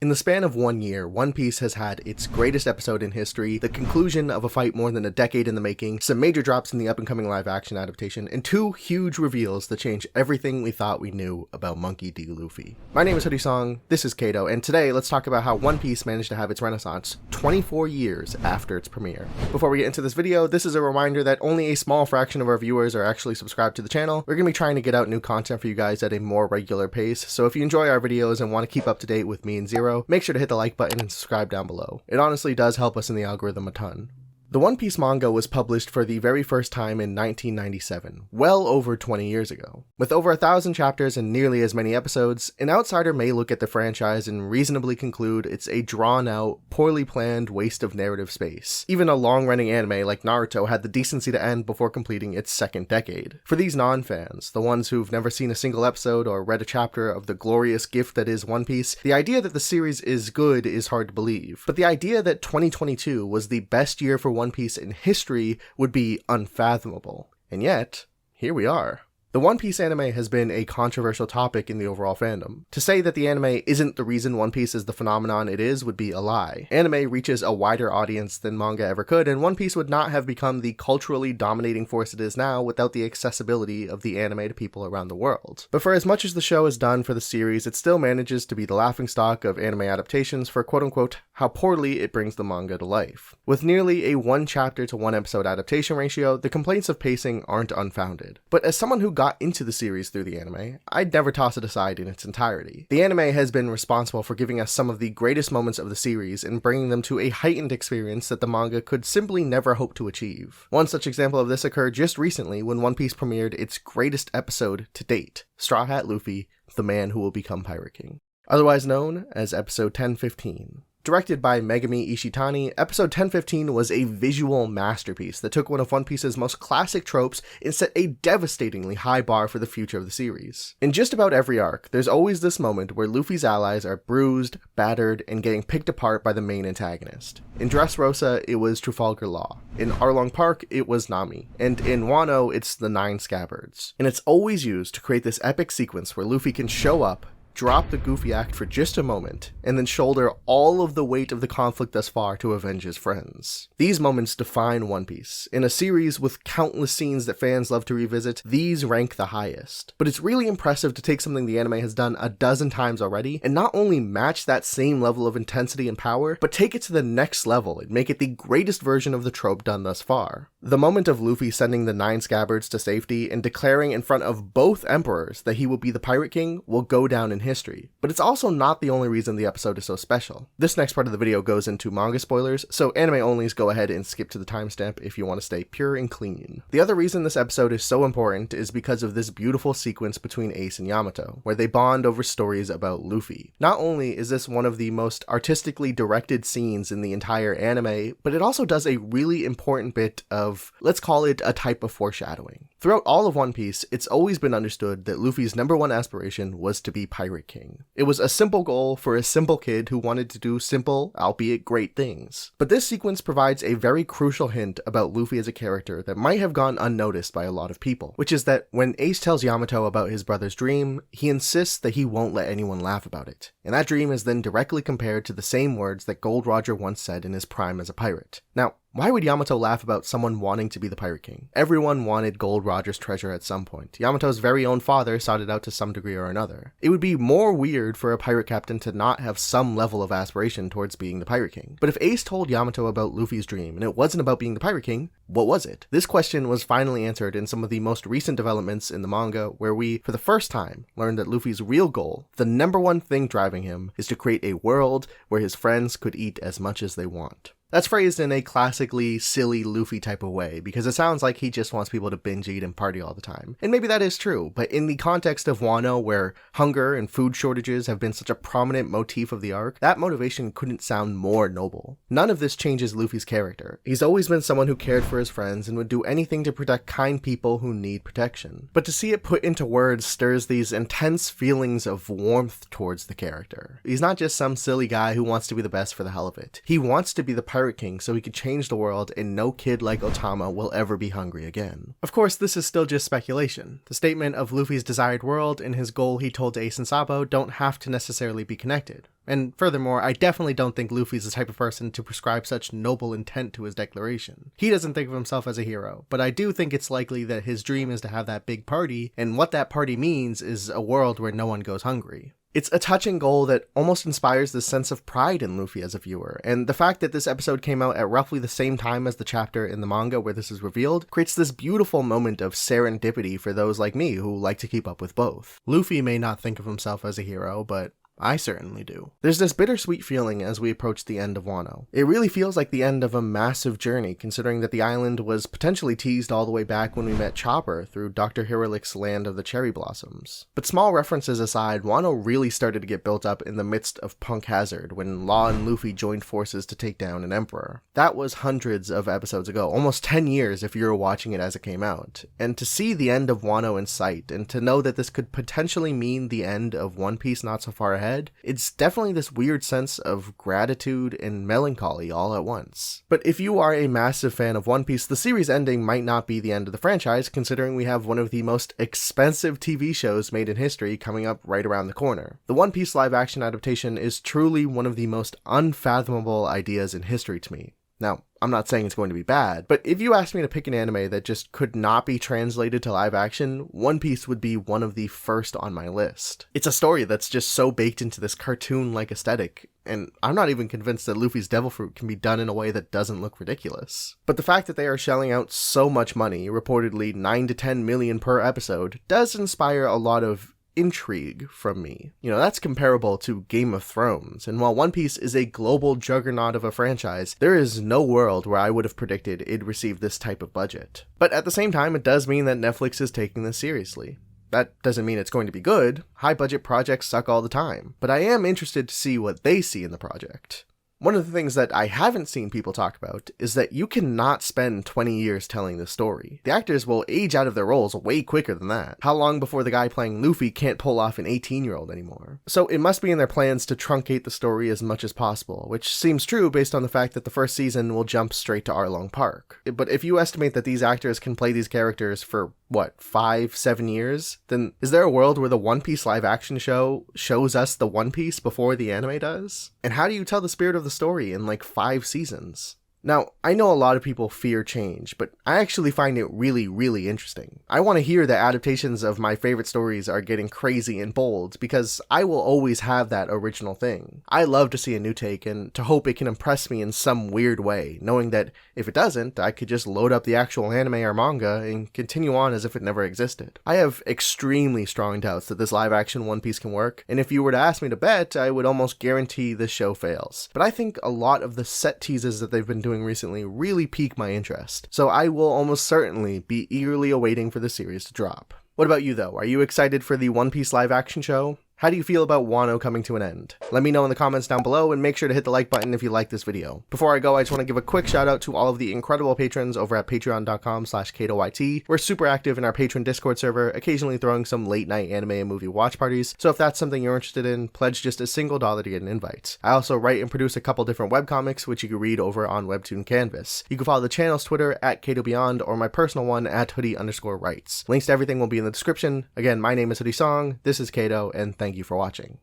In the span of 1 year, One Piece has had its greatest episode in history, the conclusion of a fight more than a decade in the making, some major drops in the up-and-coming live-action adaptation, and 2 huge reveals that change everything we thought we knew about Monkey D. Luffy. My name is Hoodie Song, this is Kato, and today let's talk about how One Piece managed to have its renaissance 24 years after its premiere. Before we get into this video, this is a reminder that only a small fraction of our viewers are actually subscribed to the channel. We're going to be trying to get out new content for you guys at a more regular pace, so if you enjoy our videos and want to keep up to date with me and Zero, make sure to hit the like button and subscribe down below. It honestly does help us in the algorithm a ton. The One Piece manga was published for the very first time in 1997, well over 20 years ago. With over 1,000 chapters and nearly as many episodes, an outsider may look at the franchise and reasonably conclude it's a drawn-out, poorly planned waste of narrative space. Even a long-running anime like Naruto had the decency to end before completing its second decade. For these non-fans, the ones who've never seen a single episode or read a chapter of the glorious gift that is One Piece, the idea that the series is good is hard to believe. But the idea that 2022 was the best year for One Piece in history would be unfathomable. And yet, here we are. The One Piece anime has been a controversial topic in the overall fandom. To say that the anime isn't the reason One Piece is the phenomenon it is would be a lie. Anime reaches a wider audience than manga ever could, and One Piece would not have become the culturally dominating force it is now without the accessibility of the anime to people around the world. But for as much as the show has done for the series, it still manages to be the laughingstock of anime adaptations for quote-unquote how poorly it brings the manga to life. With nearly a 1 chapter to 1 episode adaptation ratio, the complaints of pacing aren't unfounded. But as someone who got into the series through the anime, I'd never toss it aside in its entirety. The anime has been responsible for giving us some of the greatest moments of the series and bringing them to a heightened experience that the manga could simply never hope to achieve. One such example of this occurred just recently when One Piece premiered its greatest episode to date, Straw Hat Luffy, the man who will become Pirate King. Otherwise known as episode 1015. Directed by Megumi Ishitani, episode 1015 was a visual masterpiece that took one of One Piece's most classic tropes and set a devastatingly high bar for the future of the series. In just about every arc, there's always this moment where Luffy's allies are bruised, battered, and getting picked apart by the main antagonist. In Dressrosa, it was Trafalgar Law. In Arlong Park, it was Nami. And in Wano, it's the Nine Scabbards. And it's always used to create this epic sequence where Luffy can show up, drop the goofy act for just a moment, and then shoulder all of the weight of the conflict thus far to avenge his friends. These moments define One Piece. In a series with countless scenes that fans love to revisit, these rank the highest. But it's really impressive to take something the anime has done a dozen times already, and not only match that same level of intensity and power, but take it to the next level and make it the greatest version of the trope done thus far. The moment of Luffy sending the Nine Scabbards to safety and declaring in front of both emperors that he will be the Pirate King will go down in history, but it's also not the only reason the episode is so special. This next part of the video goes into manga spoilers, so anime onlys go ahead and skip to the timestamp if you want to stay pure and clean. The other reason this episode is so important is because of this beautiful sequence between Ace and Yamato, where they bond over stories about Luffy. Not only is this one of the most artistically directed scenes in the entire anime, but it also does a really important bit of, let's call it a type of foreshadowing. Throughout all of One Piece, it's always been understood that Luffy's #1 aspiration was to be Pirate King. It was a simple goal for a simple kid who wanted to do simple, albeit great things. But this sequence provides a very crucial hint about Luffy as a character that might have gone unnoticed by a lot of people, which is that when Ace tells Yamato about his brother's dream, he insists that he won't let anyone laugh about it. And that dream is then directly compared to the same words that Gold Roger once said in his prime as a pirate. Now, why would Yamato laugh about someone wanting to be the Pirate King? Everyone wanted Gold Roger's treasure at some point. Yamato's very own father sought it out to some degree or another. It would be more weird for a pirate captain to not have some level of aspiration towards being the Pirate King. But if Ace told Yamato about Luffy's dream and it wasn't about being the Pirate King, what was it? This question was finally answered in some of the most recent developments in the manga, where we, for the first time, learned that Luffy's real goal, the #1 thing driving him, is to create a world where his friends could eat as much as they want. That's phrased in a classically silly Luffy type of way, because it sounds like he just wants people to binge eat and party all the time. And maybe that is true, but in the context of Wano, where hunger and food shortages have been such a prominent motif of the arc, that motivation couldn't sound more noble. None of this changes Luffy's character. He's always been someone who cared for his friends and would do anything to protect kind people who need protection. But to see it put into words stirs these intense feelings of warmth towards the character. He's not just some silly guy who wants to be the best for the hell of it. He wants to be the Pirate King so he could change the world and no kid like Otama will ever be hungry again. Of course, this is still just speculation. The statement of Luffy's desired world and his goal he told to Ace and Sabo don't have to necessarily be connected. And furthermore, I definitely don't think Luffy's the type of person to prescribe such noble intent to his declaration. He doesn't think of himself as a hero, but I do think it's likely that his dream is to have that big party, and what that party means is a world where no one goes hungry. It's a touching goal that almost inspires this sense of pride in Luffy as a viewer, and the fact that this episode came out at roughly the same time as the chapter in the manga where this is revealed creates this beautiful moment of serendipity for those like me who like to keep up with both. Luffy may not think of himself as a hero, but I certainly do. There's this bittersweet feeling as we approach the end of Wano. It really feels like the end of a massive journey, considering that the island was potentially teased all the way back when we met Chopper through Dr. Hiralick's Land of the Cherry Blossoms. But small references aside, Wano really started to get built up in the midst of Punk Hazard, when Law and Luffy joined forces to take down an emperor. That was hundreds of episodes ago, almost 10 years if you were watching it as it came out. And to see the end of Wano in sight, and to know that this could potentially mean the end of One Piece not so far ahead, it's definitely this weird sense of gratitude and melancholy all at once. But if you are a massive fan of One Piece, the series ending might not be the end of the franchise, considering we have one of the most expensive TV shows made in history coming up right around the corner. The One Piece live-action adaptation is truly one of the most unfathomable ideas in history to me. Now, I'm not saying it's going to be bad, but if you asked me to pick an anime that just could not be translated to live action, One Piece would be one of the first on my list. It's a story that's just so baked into this cartoon-like aesthetic, and I'm not even convinced that Luffy's Devil Fruit can be done in a way that doesn't look ridiculous. But the fact that they are shelling out so much money, reportedly 9 to 10 million per episode, does inspire a lot of intrigue from me. You know, that's comparable to Game of Thrones, and while One Piece is a global juggernaut of a franchise, there is no world where I would have predicted it'd receive this type of budget. But at the same time, it does mean that Netflix is taking this seriously. That doesn't mean it's going to be good. High budget projects suck all the time, but I am interested to see what they see in the project. One of the things that I haven't seen people talk about is that you cannot spend 20 years telling this story. The actors will age out of their roles way quicker than that. How long before the guy playing Luffy can't pull off an 18-year-old anymore? So it must be in their plans to truncate the story as much as possible, which seems true based on the fact that the first season will jump straight to Arlong Park. But if you estimate that these actors can play these characters for 5-7 years, then is there a world where the One Piece live action show shows us the One Piece before the anime does? And how do you tell the spirit of the story in 5 seasons? Now, I know a lot of people fear change, but I actually find it really, really interesting. I want to hear that adaptations of my favorite stories are getting crazy and bold, because I will always have that original thing. I love to see a new take and to hope it can impress me in some weird way, knowing that if it doesn't, I could just load up the actual anime or manga and continue on as if it never existed. I have extremely strong doubts that this live-action One Piece can work, and if you were to ask me to bet, I would almost guarantee this show fails. But I think a lot of the set teases that they've been doing recently really pique my interest, so I will almost certainly be eagerly awaiting for the series to drop. What about you though? Are you excited for the One Piece live action show? How do you feel about Wano coming to an end? Let me know in the comments down below, and make sure to hit the like button if you like this video. Before I go, I just want to give a quick shout out to all of the incredible patrons over at patreon.com/KatoYT. We're super active in our patron Discord server, occasionally throwing some late night anime and movie watch parties, so if that's something you're interested in, pledge just a single $1 to get an invite. I also write and produce a couple different webcomics, which you can read over on Webtoon Canvas. You can follow the channel's Twitter at KatoBeyond, or my personal one at hoodie_writes. Links to everything will be in the description. Again, my name is Hoodie Song, this is Kato, and thank you for watching.